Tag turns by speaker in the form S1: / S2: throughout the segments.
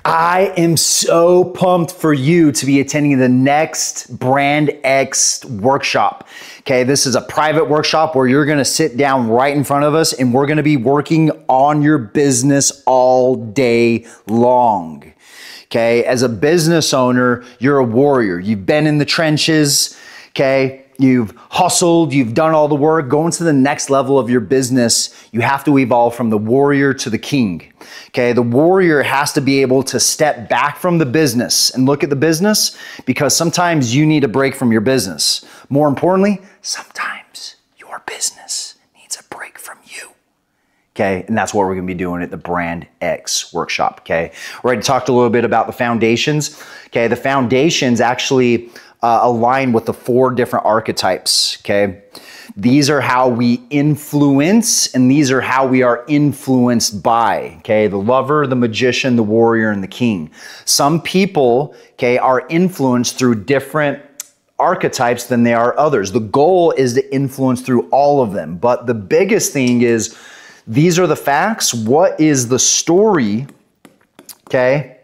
S1: I am so pumped for you to be attending the next Brand X workshop. Okay, this is a private workshop where you're gonna sit down right in front of us and we're gonna be working on your business all day long. Okay, as a business owner, you're a warrior. You've been in the trenches, okay? You've hustled, you've done all the work. Going to the next level of your business, you have to evolve from the warrior to the king. Okay, the warrior has to be able to step back from the business and look at the business because sometimes you need a break from your business. More importantly, sometimes your business needs a break from you. Okay, and that's what we're gonna be doing at the Brand X workshop, okay? We already talked a little bit about the foundations. Okay, the foundations actually align with the 4 different archetypes, okay? These are how we influence and these are how we are influenced by, okay? The lover, the magician, the warrior, and the king. Some people, okay, are influenced through different archetypes than they are others. The goal is to influence through all of them, but the biggest thing is these are the facts. What is the story, okay?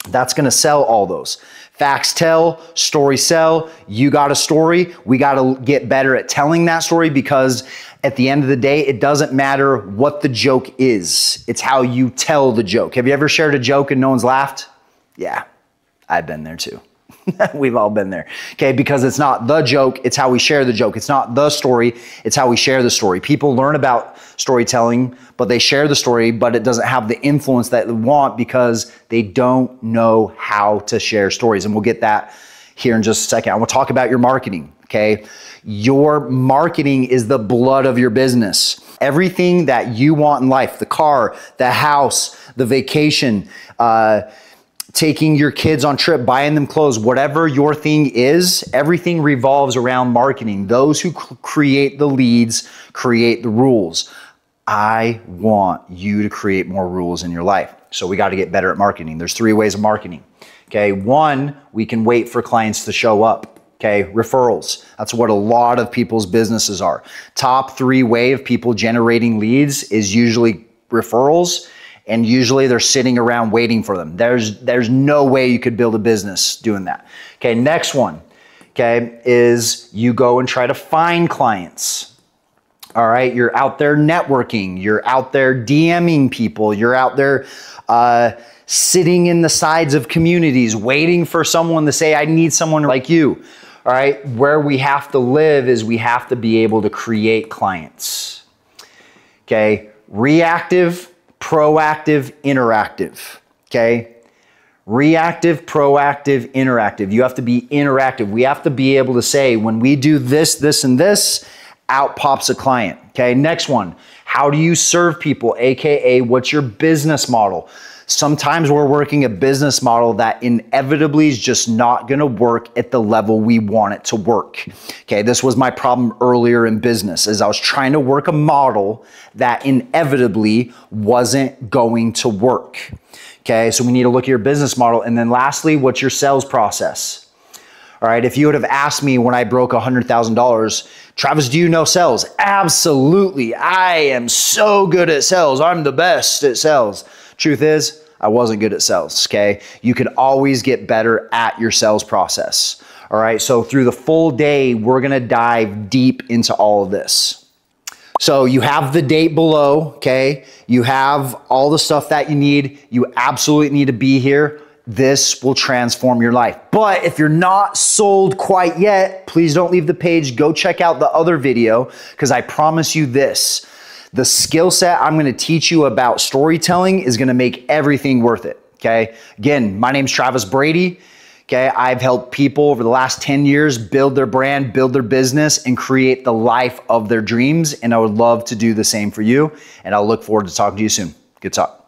S1: That's gonna sell all those. Facts tell, stories sell. You got a story. We got to get better at telling that story because at the end of the day, it doesn't matter what the joke is. It's how you tell the joke. Have you ever shared a joke and no one's laughed? Yeah, I've been there too. We've all been there, okay? Because it's not the joke, it's how we share the joke. It's not the story, it's how we share the story. People learn about storytelling, but they share the story, but it doesn't have the influence that they want because they don't know how to share stories. And we'll get that here in just a second. I want to talk about your marketing, okay? Your marketing is the blood of your business. Everything that you want in life, the car, the house, the vacation, taking your kids on trip, buying them clothes, whatever your thing is, everything revolves around marketing. Those who create the leads create the rules. I want you to create more rules in your life. So we got to get better at marketing. There's 3 ways of marketing. Okay, 1, we can wait for clients to show up. Okay, referrals. That's what a lot of people's businesses are. Top 3 way of people generating leads is usually referrals. And usually they're sitting around waiting for them. There's no way you could build a business doing that. Okay, next one, okay, is you go and try to find clients. All right, you're out there networking, you're out there DMing people, you're out there sitting in the sides of communities, waiting for someone to say, I need someone like you. All right, where we have to live is we have to be able to create clients. Okay, reactive, proactive, interactive, okay? Reactive, proactive, interactive. You have to be interactive. We have to be able to say, when we do this, this, and this, out pops a client, okay? Next one, how do you serve people? AKA, what's your business model? Sometimes we're working a business model that inevitably is just not gonna work at the level we want it to work. Okay, this was my problem earlier in business, is I was trying to work a model that inevitably wasn't going to work. Okay, so we need to look at your business model. And then lastly, what's your sales process? All right, if you would have asked me when I broke $100,000, Travis, do you know sales? Absolutely, I am so good at sales. I'm the best at sales. Truth is, I wasn't good at sales, okay? You could always get better at your sales process, all right? So through the full day, we're gonna dive deep into all of this. So you have the date below, okay? You have all the stuff that you need. You absolutely need to be here. This will transform your life. But if you're not sold quite yet, please don't leave the page. Go check out the other video because I promise you this. The skill set I'm gonna teach you about storytelling is gonna make everything worth it, okay? Again, my name's Travis Brady, okay? I've helped people over the last 10 years build their brand, build their business, and create the life of their dreams, and I would love to do the same for you, and I'll look forward to talking to you soon. Good talk.